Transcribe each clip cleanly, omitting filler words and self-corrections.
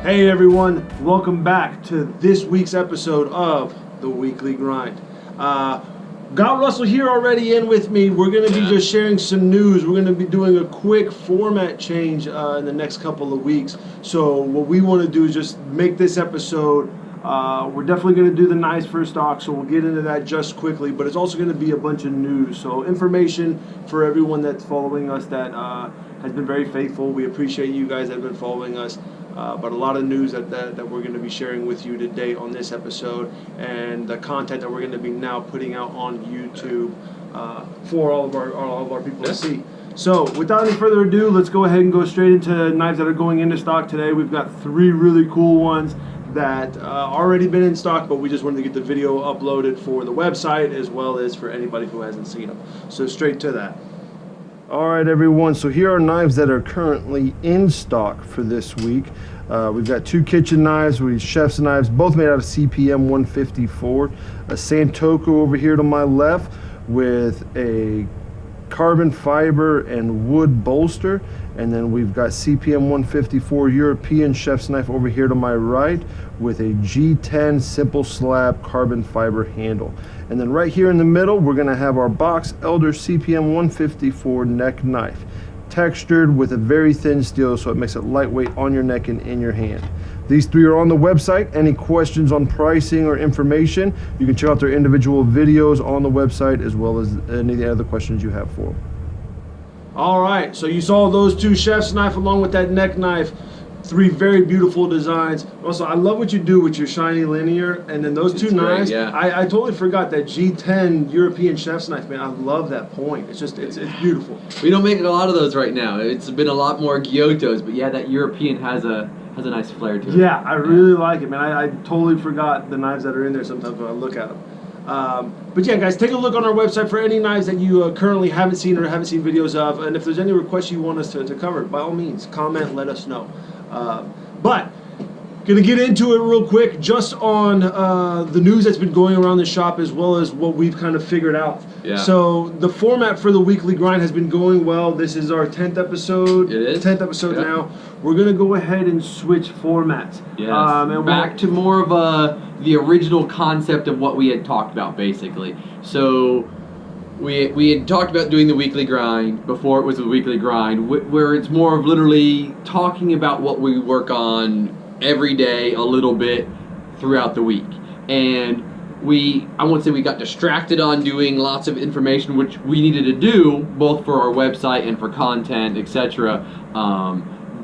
Hey everyone, welcome back to this week's episode of The Weekly Grind. Got Russell here already in with me. We're going to be just sharing some news. We're going to be doing a quick format change in the next couple of weeks. So what we want to do is just make this episode, we're definitely going to do the knives first stock, so we'll get into that just quickly, but it's also going to be a bunch of news. So information for everyone that's following us that has been very faithful. We appreciate you guys that have been following us. But a lot of news that we're going to be sharing with you today on this episode, and the content that we're going to be now putting out on YouTube for all of our people to see. So without any further ado, let's go ahead and go straight into knives that are going into stock today. We've got 3 really cool ones that already been in stock, but we just wanted to get the video uploaded for the website as well as for anybody who hasn't seen them. So straight to that. Alright everyone, so here are knives that are currently in stock for this week. We've got 2 kitchen knives, chef's knives, both made out of CPM 154. A Santoku over here to my left with a carbon fiber and wood bolster. And then we've got CPM 154 European chef's knife over here to my right with a G10 simple slab carbon fiber handle. And then right here in the middle, we're gonna have our Box Elder CPM 154 neck knife, textured with a very thin steel so it makes it lightweight on your neck and in your hand. These 3 are on the website. Any questions on pricing or information, you can check out their individual videos on the website as well as any other questions you have for them. All right, so you saw those 2 chef's knife along with that neck knife. 3 very beautiful designs. Also, I love what you do with your shiny linear, and then those 2 knives. Great, yeah. I totally forgot that G10 European chef's knife, man. I love that point. It's just, it's beautiful. We don't make a lot of those right now. It's been a lot more Giottos, but yeah, that European has a nice flair to it. Yeah, I really like it, man. I totally forgot the knives that are in there sometimes when I look at them. But yeah, guys, take a look on our website for any knives that you currently haven't seen or haven't seen videos of. And if there's any requests you want us to cover, by all means, comment, let us know. But gonna get into it real quick, just on the news that's been going around the shop as well as what we've kind of figured out. Yeah. So the format for the weekly grind has been going well. This is our 10th episode. It is. 10th episode now. We're gonna go ahead and switch formats. Yes. And back to more of the original concept of what we had talked about, basically. So we had talked about doing the weekly grind before it was the weekly grind, where it's more of literally talking about what we work on every day a little bit throughout the week. And I won't say we got distracted on doing lots of information, which we needed to do both for our website and for content, etc.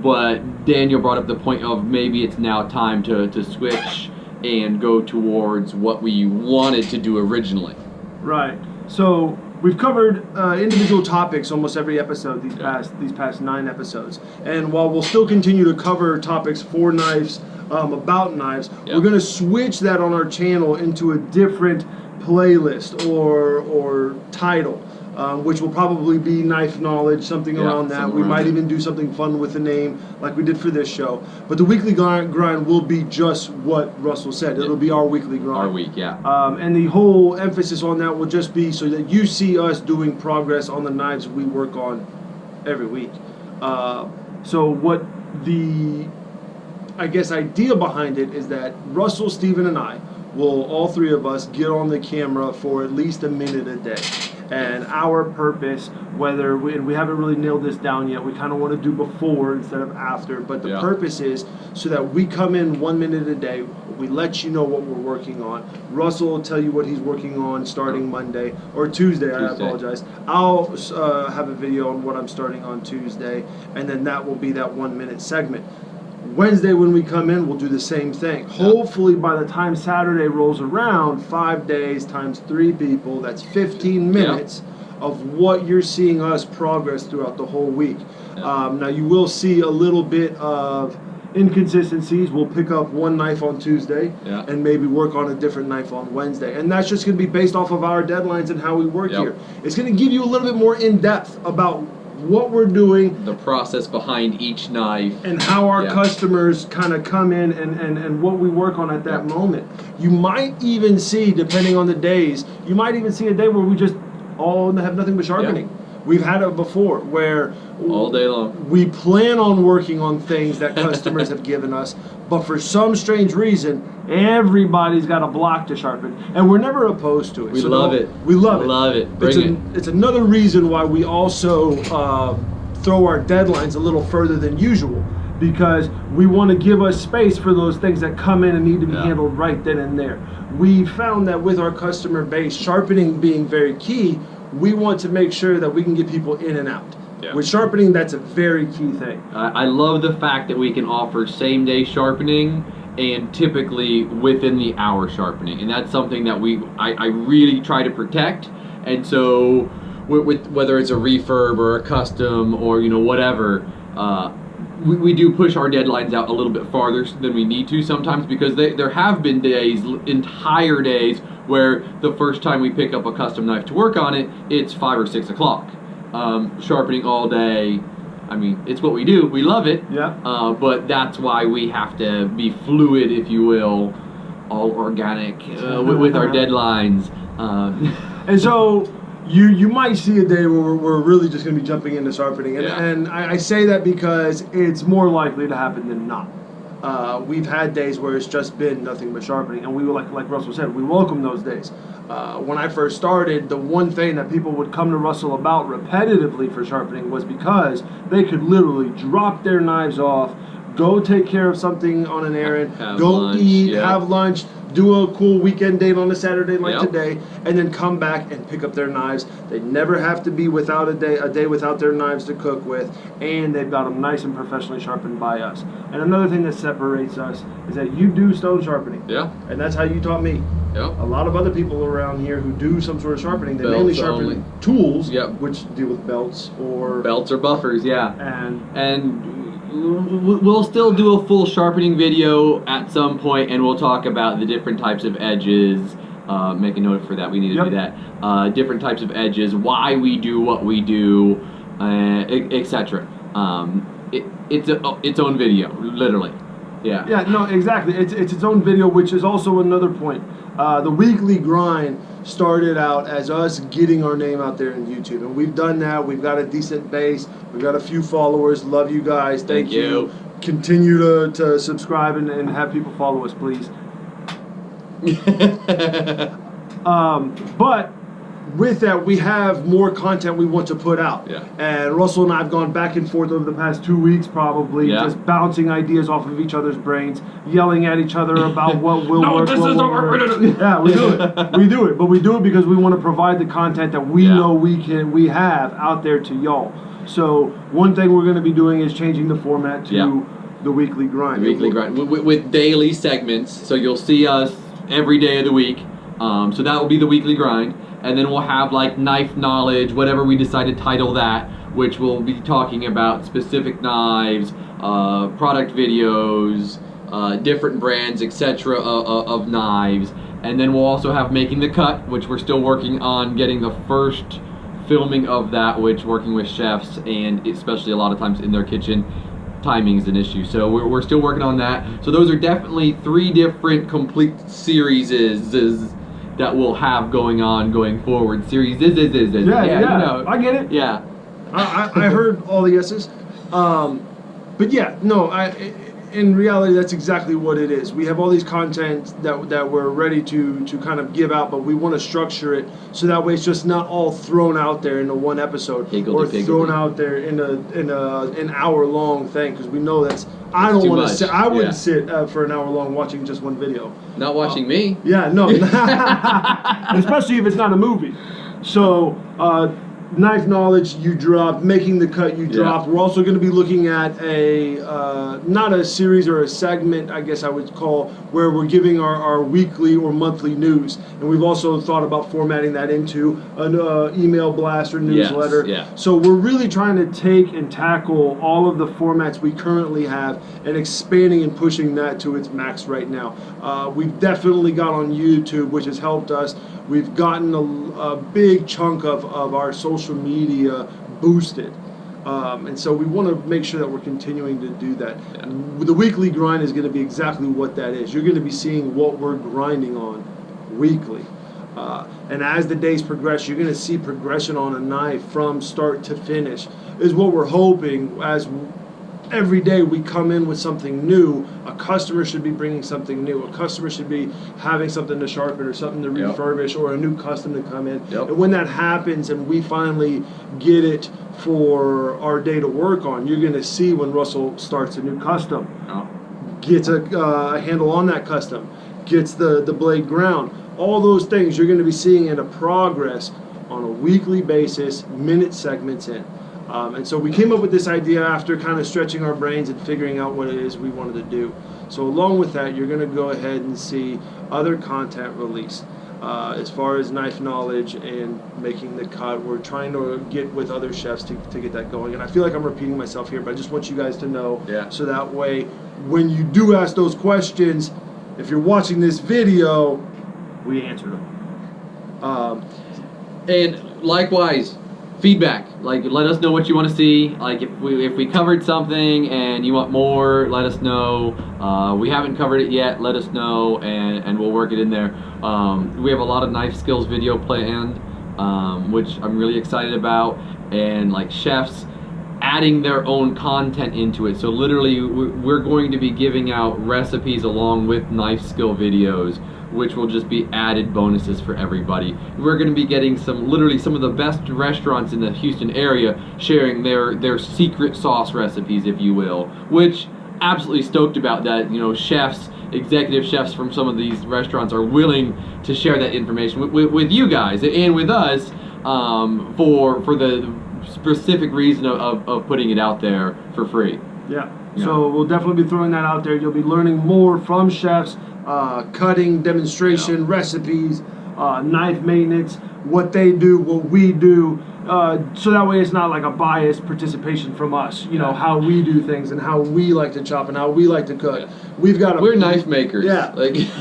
But Daniel brought up the point of maybe it's now time to switch and go towards what we wanted to do originally. Right. So we've covered individual topics almost every episode these past 9 episodes, and while we'll still continue to cover topics for knives, about knives, we're going to switch that on our channel into a different playlist or title, which will probably be knife knowledge, something around that. We might even do something fun with the name like we did for this show. But the weekly grind will be just what Russell said. It'll be our weekly grind. Our week, yeah. And the whole emphasis on that will just be so that you see us doing progress on the knives we work on every week. So what the, I guess, idea behind it is that Russell, Steven, and I will, all 3 of us, get on the camera for at least a minute a day. And our purpose, whether we haven't really nailed this down yet, we kind of want to do before instead of after, but the purpose is so that we come in 1 minute a day, we let you know what we're working on. Russell will tell you what he's working on starting Monday, or Tuesday. I apologize. I'll have a video on what I'm starting on Tuesday, and then that will be that 1 minute segment. Wednesday when we come in, we'll do the same thing. Hopefully by the time Saturday rolls around, 5 days times 3 people, that's 15 minutes of what you're seeing us progress throughout the whole week. Now you will see a little bit of inconsistencies. We'll pick up one knife on Tuesday and maybe work on a different knife on Wednesday. And that's just going to be based off of our deadlines and how we work here. It's going to give you a little bit more in-depth about what we're doing, the process behind each knife, and how our customers kind of come in and what we work on at that moment. You might even see, depending on the days, you might even see a day where we just all have nothing but sharpening. we've had it before where all day long we plan on working on things that customers have given us, but for some strange reason, everybody's got a block to sharpen, and we're never opposed to it. We love it. We love it. Love it. Bring it. It's another reason why we also throw our deadlines a little further than usual, because we want to give us space for those things that come in and need to be handled right then and there. We found that with our customer base, sharpening being very key, we want to make sure that we can get people in and out. Yeah. With sharpening, that's a very key thing. I love the fact that we can offer same-day sharpening and typically within the hour sharpening, and that's something that I really try to protect. And so, with whether it's a refurb or a custom or whatever, we do push our deadlines out a little bit farther than we need to sometimes, because there have been days, entire days, where the first time we pick up a custom knife to work on it, it's 5 or 6 o'clock. Sharpening all day, I mean, it's what we do. We love it. Yeah. But that's why we have to be fluid, if you will, all organic with our deadlines. And so you might see a day where we're really just going to be jumping into sharpening, and I say that because it's more likely to happen than not. We've had days where it's just been nothing but sharpening, and we were like Russell said, we welcome those days. When I first started, the one thing that people would come to Russell about repetitively for sharpening was because they could literally drop their knives off, go take care of something on an errand, go lunch, eat, have lunch, do a cool weekend date on a Saturday like today, and then come back and pick up their knives. They never have to be without a day without their knives to cook with, and they've got them nice and professionally sharpened by us. And another thing that separates us is that you do stone sharpening. Yeah. And that's how you taught me. Yep. A lot of other people around here who do some sort of sharpening, they Belts mainly sharpen only. tools, Yep. which deal with belts or buffers, yeah. And we'll still do a full sharpening video at some point, and we'll talk about the different types of edges. Make a note for that. We need to do that. Different types of edges, why we do what we do, etc. It's its own video, literally. Yeah. Yeah, no, exactly. It's its own video, which is also another point. The Weekly Grind started out as us getting our name out there in YouTube, and we've done that. We've got a decent base. We've got a few followers. Love you guys. Thank you. Continue to subscribe and have people follow us, please. But with that, we have more content we want to put out. Yeah. And Russell and I have gone back and forth over the past 2 weeks, probably, just bouncing ideas off of each other's brains, yelling at each other about what will work. This isn't what we're gonna do. Yeah, we do it. We do it, but we do it because we want to provide the content that we know we have out there to y'all. So one thing we're going to be doing is changing the format to the Weekly Grind. The Weekly Grind with daily segments. So you'll see us every day of the week. So that will be the Weekly Grind. And then we'll have like knife knowledge, whatever we decide to title that, which will be talking about specific knives, product videos, different brands, etc. of knives. And then we'll also have Making the Cut, which we're still working on getting the first filming of that, which working with chefs, and especially a lot of times in their kitchen, timing is an issue. So we're still working on that. So those are definitely 3 different complete series that we'll have going forward. Series is. Yeah, you know. I get it. Yeah. I heard all the yeses. But yeah, no, in reality, that's exactly what it is. We have all these content that we're ready to kind of give out, but we want to structure it so that way it's just not all thrown out there into one episode or thrown out there in an hour-long thing, because we know that's I don't want to sit. I wouldn't sit for an hour long watching just one video. Not watching me. Yeah, no. Especially if it's not a movie. So, knife knowledge you dropped, Making the Cut you dropped. We're also going to be looking at a not a series or a segment, I guess I would call, where we're giving our weekly or monthly news, and we've also thought about formatting that into an email blast or newsletter. So we're really trying to take and tackle all of the formats we currently have and expanding and pushing that to its max right now. We've definitely got on YouTube, which has helped us. We've gotten a big chunk of our social media boosted. And so we want to make sure that we're continuing to do that. The Weekly Grind is going to be exactly what that is. You're going to be seeing what we're grinding on weekly. And as the days progress, you're going to see progression on a knife from start to finish, is what we're hoping. As every day we come in with something new, a customer should be bringing something new. A customer should be having something to sharpen or something to refurbish or a new custom to come in. And when that happens and we finally get it for our day to work on, you're going to see when Russell starts a new custom, gets a handle on that custom, gets the blade ground. All those things you're going to be seeing in a progress on a weekly basis, minute segments in. And so we came up with this idea after kind of stretching our brains and figuring out what it is we wanted to do. So along with that, you're going to go ahead and see other content released. As far as knife knowledge and making the cut, we're trying to get with other chefs to get that going. And I feel like I'm repeating myself here, but I just want you guys to know, so that way when you do ask those questions, if you're watching this video, we answered them. And likewise, feedback. Like, let us know what you want to see. Like, if we covered something and you want more, let us know. We haven't covered it yet, let us know, and we'll work it in there. We have a lot of knife skills video planned, which I'm really excited about, and like chefs adding their own content into it. So literally, we're going to be giving out recipes along with knife skill videos, which will just be added bonuses for everybody. We're going to be getting literally some of the best restaurants in the Houston area sharing their secret sauce recipes, if you will, which absolutely stoked about that. You know, chefs, executive chefs from some of these restaurants are willing to share that information with you guys and with us, for the specific reason of putting it out there for free. So we'll definitely be throwing that out there. You'll be learning more from chefs, cutting, demonstration, recipes, knife maintenance, what they do, what we do, so that way it's not like a biased participation from us, you know, how we do things and how we like to chop and how we like to cook. We're knife makers.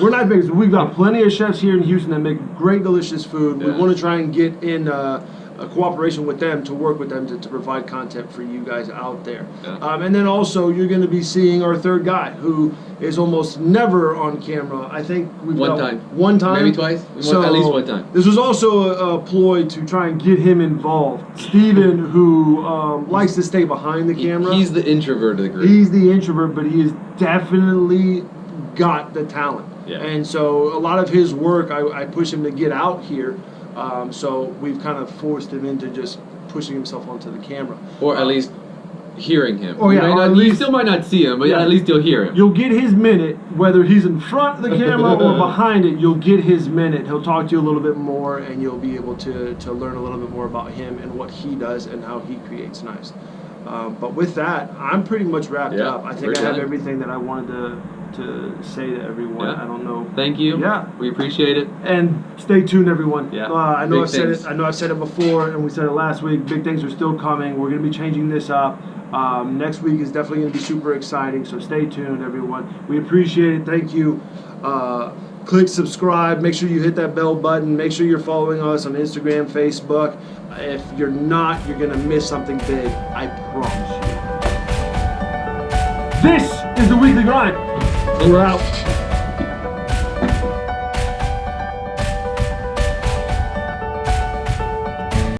We're knife makers. We've got plenty of chefs here in Houston that make great, delicious food. We want to try and get in a cooperation with them, to work with them to provide content for you guys out there. And then also you're going to be seeing our third guy, who is almost never on camera. I think we've one time, maybe twice, at least one time. This was also a ploy to try and get him involved. Steven, who likes to stay behind the camera. He's the introvert of the group. He's the introvert, but he has definitely got the talent. And so a lot of his work, I push him to get out here. So we've kind of forced him into just pushing himself onto the camera. Or at least hearing him. You still might not see him, but at least you'll hear him. You'll get his minute, whether he's in front of the camera or behind it, you'll get his minute. He'll talk to you a little bit more, and you'll be able to learn a little bit more about him and what he does and how he creates knives. But with that, I'm pretty much wrapped up. I think I have everything that I wanted to say to everyone. I don't know. Thank you. We appreciate it. And stay tuned, everyone. I know I've said it before, and we said it last week. Big things are still coming. We're going to be changing this up. Next week is definitely going to be super exciting, so stay tuned, everyone. We appreciate it. Thank you. Click subscribe. Make sure you hit that bell button. Make sure you're following us on Instagram, Facebook. If you're not, you're going to miss something big. I promise you. This is the Weekly Grind. We're out.